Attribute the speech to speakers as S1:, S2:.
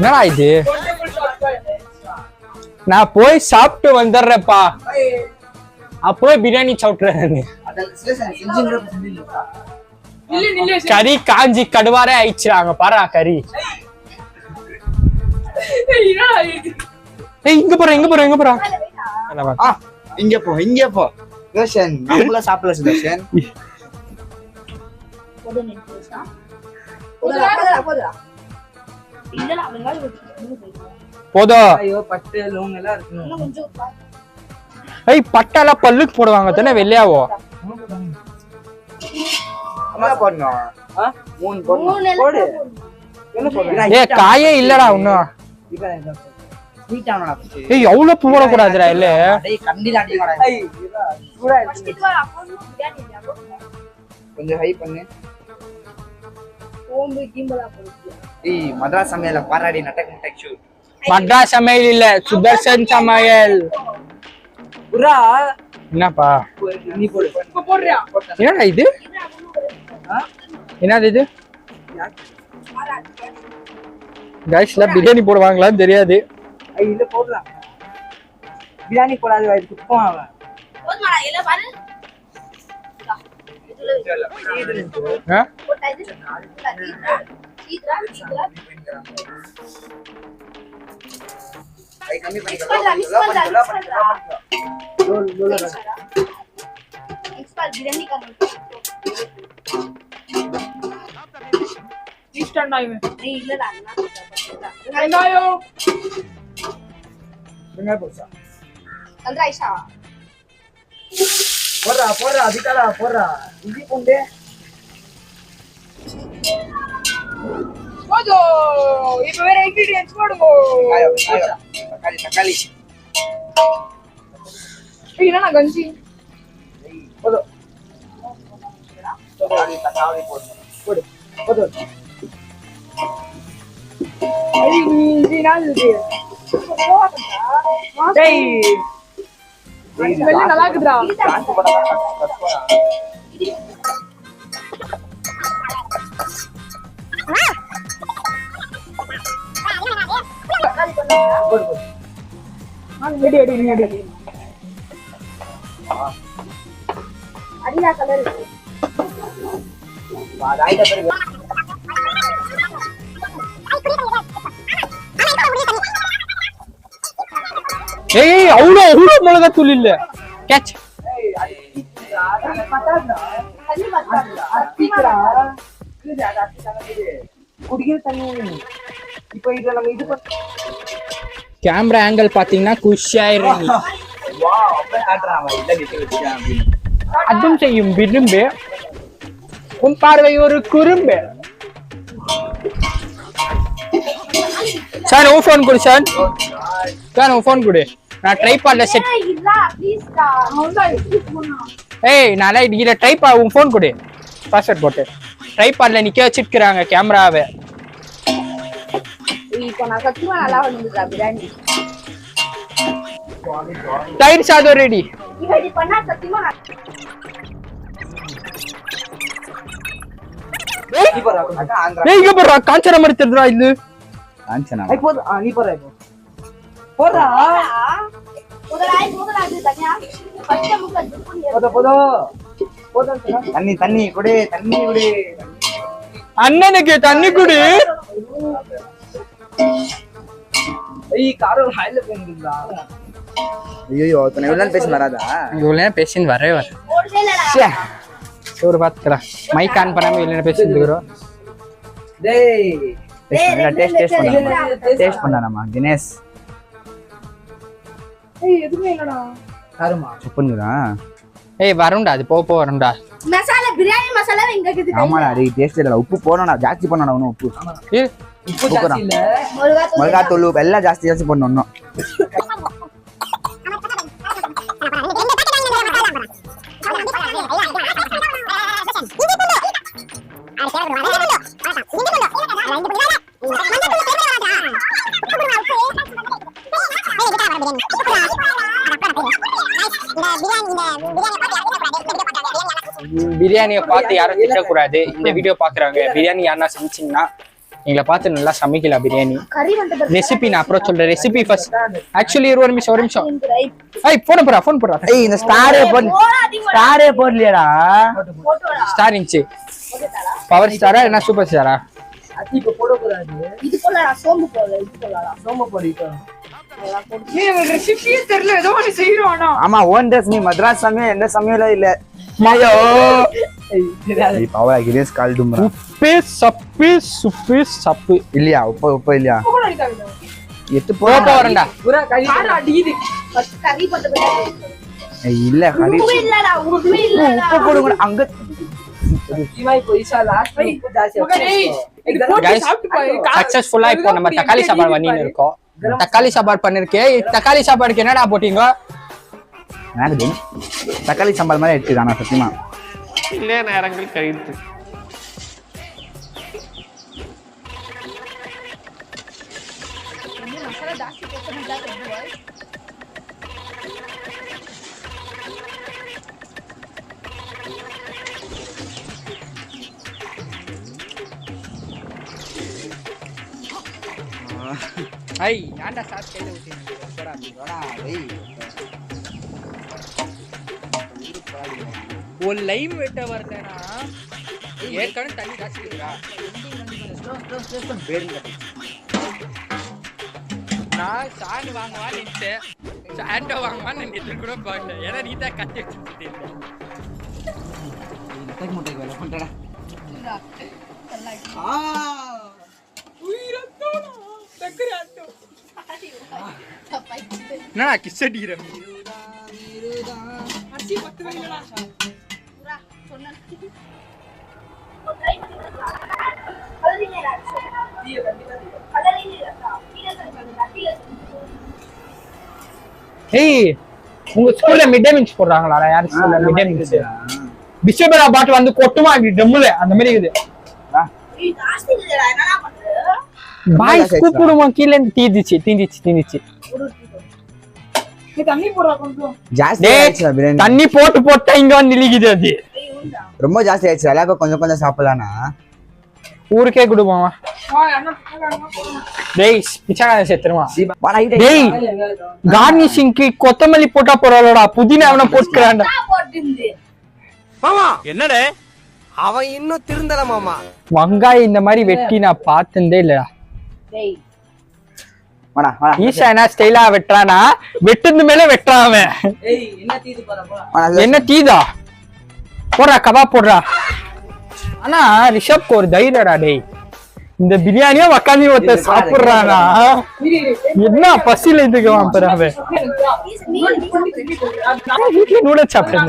S1: என்னடா இது? நான் போய் சாப்பிட்டு வந்துடுறேன்ப்பா. அப்போ பிரியாணி சாப்பிட்டுறேன். கறி காஞ்சி கடுவாரே ஆயிடுச்சுறாங்க பாரா கறி. இங்க போறேன் இங்க போறேன் இங்க போறேன்.
S2: இங்க போ ரோஷன். நம்மள சாப்பிடல ரோஷன்.
S1: போதும்.
S2: ஐயோ பட்டு லோன் எல்லாம் இருக்கு.
S1: ஏய் பட்டால பல்லுக்கு போடுவாங்க தானே வெள்ளையாவோ.
S2: அம்மா போடணும். மூணு போடு. போடு. என்ன போடுற?
S1: ஏய் காயே இல்லடா இன்னும்.
S2: ஸ்வீட்டானடா.
S1: ஏய் எவ்வளவு போட கூடாதுடா இல்ல.
S2: டேய் கண்டில அடிங்கடா. ஏய் சூடா இருக்கு. கொஞ்சம் ஹை பண்ணு.
S3: ஓம்பு கிம்பலா போடுறியா?
S2: ஏய் மദ്രാസ് சமையல பாராடி நட்டக் நட்டக் ஷூ.
S1: மദ്രാസ് சமையல் இல்ல சுதர்சன் சமையல்.
S2: புரா
S1: என்னப்பா
S2: நீ போடு.
S3: போடுறியா?
S1: என்னடா இது? என்னது இது? கைஸ்ல பிரியாணி போடுவாங்களான்னு தெரியாது.
S2: ஐ இல்ல போடலாம். பிரியாணி போடாத வாய் குப்பம் அவன்.
S3: போடுமாடா இல்ல பாரு. போடா இது. சீத்ரா.
S2: ஐ கம்மி பண்ணி
S3: एक्सपर्ट बिरयानी करने इष्ट टाइम में नहीं இல்ல நான் நாயோ
S2: என்ன போச்சா
S3: अंदर आयशा
S2: போறா அதிகாடா போறா இஞ்சி பூண்டு
S3: போடு இப்போ வேற ingredients போடுங்க
S2: தக்காளி
S3: என்ன கஞ்சி
S2: போடு தக்காளி போடு
S3: இது நாள் இது டேய் ஸ்மெல் நல்லா இருக்குடா அடி அடியா கலர்
S2: வாடாயிட்ட பிறகு
S1: ஏய் அவ்வளோ மிளகாத்தூள் இல்ல கேட்ச். கேமரா ஆங்கிள் பாத்தீங்கன்னா குஷாயிரும். அதுவும் செய்யும் விரும்பு உன் பார்வை ஒரு குறும்பு. சார் உன் போன் கொடு சார். சார் உன் போன் கொடு. நான் ட்ரைபாட்ல செட். ஏய் நாளை இதுல ட்ரைபாட் உன் போன் கொடு. பாஸ்வேர்ட் போட்டு ட்ரைபாட்ல நிக்க வச்சிருக்காங்க கேமராவை.
S3: இப்போ நான் சத்தியமா நல்லா வந்துடா பிரியாணி.
S1: தயிர் சாதம் ரெடி.
S3: இவடி பண்ணா சத்தியமா
S1: ஏய் இங்க போறா காஞ்சனா மாதிரி தெரியுதா இது?
S2: காஞ்சனா ஐ போடு நீ போறா இப்போ போறா
S3: போடா இது தனியா பச்சை முக்க துப்புனி
S2: போடு தண்ணி குடி
S1: அண்ணனுக்கு தண்ணி குடி.
S2: ஏய் காரோ ஹைல போடுடா. ஐயோ தன எவ்வளவு பேச வராதா?
S1: இவ்வளவு பேசின்னு வரவே வர.
S3: போடலடா
S1: ஒரு பாத்துக்கலாம். மைக் ஆன் பண்ணாம இவ்வளவு பேசிட்டு இருக்கோம்.
S2: டேய்
S4: டேஸ்ட் பண்ணாமா தினேஷ்?
S3: ஏய் எதுமே இல்லடா.
S2: காரமா
S4: சூப்பர்ங்கடா.
S1: ஏய் வரும்டா அது போ வரும்டா.
S3: மசாலா பிரியாணி மசாலா எங்க இருக்குது?
S4: ஆமாடா டேய் டேஸ்ட் இல்ல. உப்பு போடணும்டா ஜாஸ்தி பண்ணனும் இன்னும் உப்பு.
S1: ஏய்
S2: உப்பு ஜாஸ்தி இல்ல.
S4: மிளகாய் தூள் எல்லாம் ஜாஸ்தி பண்ணனும் இன்னும்.
S1: பிரியாணியை பார்த்து யாரும் திட்டக்கூடாது. இந்த வீடியோ பாக்குறாங்க பிரியாணி யாருன்னா சமைச்சிங்கன்னா எங்களை பார்த்து நல்லா சமைக்கலாம் பிரியாணி.
S3: கறி வந்து
S1: ரெசிபி நான் அப்புறம் சொல்றேன். Recipe first. ஆக்சுவலி ஒரு நிமிஷம். ஏய் போன் போடுறா.
S4: ஏய் இந்த ஸ்டாரே போடலையாடா.
S1: ஸ்டார் இருந்துச்சு. பவர் ஸ்டாரா என்ன சூப்பர் ஸ்டாரா?
S2: அது இப்ப போடக்கூடாது.
S3: இது போலடா சோம்பு போல இது போலடா
S2: சோம போடிட்டோ. நீ ரெசிபியே தெரியல ஏதோ ஒன்னு செய்றோம்.
S4: ஆமா ஓன் ட்ரெஸ் நீ மദ്രാസ് சமயம் எந்த சமயம்ல இல்ல.
S1: ஐயோ
S4: ஏய் பவா கிரேஸ் கால்டும்ரா.
S1: உப்பு சப்பு
S4: இல்லையா உப்பு இல்லையா எத்து போ
S1: போட்ட வரண்டா.
S2: புரா கறி அடிக்குது.
S3: ஃபர்ஸ்ட் கறி போட்டு
S4: இல்ல கறி
S3: உப்பு இல்லடா உப்பு இல்லடா
S4: உப்பு போடுங்க அங்க
S2: இமாய் போயிசா லாஸ்ட் உப்பு ஜாஸ்தி. இது போட்டு
S1: Guys,
S2: சாப்பிட்டு பாரு.
S1: சக்சஸ்ஃபுல்லா இப்போ நம்ம தக்காளி சாப்பாடு பண்ணிட்டு இருக்கோம். தக்காளி சாப்பாடு பண்ணிருக்கேன். தக்காளி சாப்பாடுக்கு என்னடா போட்டீங்க?
S4: எனக்கு தக்காளி சாம்பார் மாதிரி எடுத்துக்கானா சத்தியமா
S5: சில நேரங்கள் கழித்து
S3: மசாலா ஜாஸ்தி போட்டா தெரியும்.
S1: ஐ ஏன்டா சாஸ் கையில ஊத்தினீங்க? போடா டேய். ஒரு லைம் வெட்ட வரலனா ஏற்கனவே தண்ணி காய்ச்சிடுறா. நான் சாண்ட் வாங்குவான்னு நினைச்சேன். சாண்டோ வாங்குவான்னு நினைச்சு கூட பார்க்கல. ஏன்னா நீ தான் கட்டி வச்சுட்டு என்னடா கிஸ் அடிக்கிறேன். ஏய் உங்க ஸ்கூல்ல மிட் டே மீல்ஸ் போடுறாங்களாடா? யார் ஸ்கூல்ல மிட் டே மீல்ஸ்? பிஸ்கெட் பாட்டில் வந்து கொட்டுமா அப்படி டம்முல அந்த மாதிரி இருக்குது.
S3: ஏய் ஜாஸ்தி இல்லடா என்னடா பண்ற?
S1: பாய்ஸ் கூப்பிடுமா கீழ இருந்து தீந்துச்சு.
S2: நீ தண்ணி போடுறா கொஞ்சம்.
S4: ஜாஸ்தி
S1: டேய்,
S4: ஆயிடுச்சு பிரியாணி.
S1: தண்ணி போட்டு இங்க வந்து நிலிக்குது அது.
S3: ஏய் உண்டா
S4: ரொம்ப ஜாஸ்தி ஆயிடுச்சு. எல்லாரும் கொஞ்சம் சாப்பிடலாம்னா
S1: ஊருக்கே கொடுப்பாமா? டேய் பிச்சாங்க செத்துருமா? டேய் கார்னிஷிங்க்கு கொத்தமல்லி போட்டா போறாளடா. புதினா அவன போட்டுக்கறான்டா.
S3: போட்டுந்து
S5: மாமா என்னடே அவன் இன்னும் திருந்தல மாமா.
S1: வெங்காயம் இந்த மாதிரி வெட்டி நான் பார்த்ததே இல்லடா.
S3: டேய்
S1: ஈஷா என்ன ஸ்டைலா வெட்டுறானா? வெட்டுறது மேல வெட்டுறான் அவன்.
S2: ஏய் என்ன தீது போறப்பா.
S1: என்ன தீதா போடுறா கபாப் போடுறா. ஆனா ரிஷப்க்கு ஒரு தைரியடா. டேய் இந்த பிரியாணியா உக்காந்து ஒருத்த சாப்பிடுறானா? என்ன பசியில இதுக்குவான் பாரு அவன். வீட்டுல நூடுல்ஸ் சாப்பிட்டு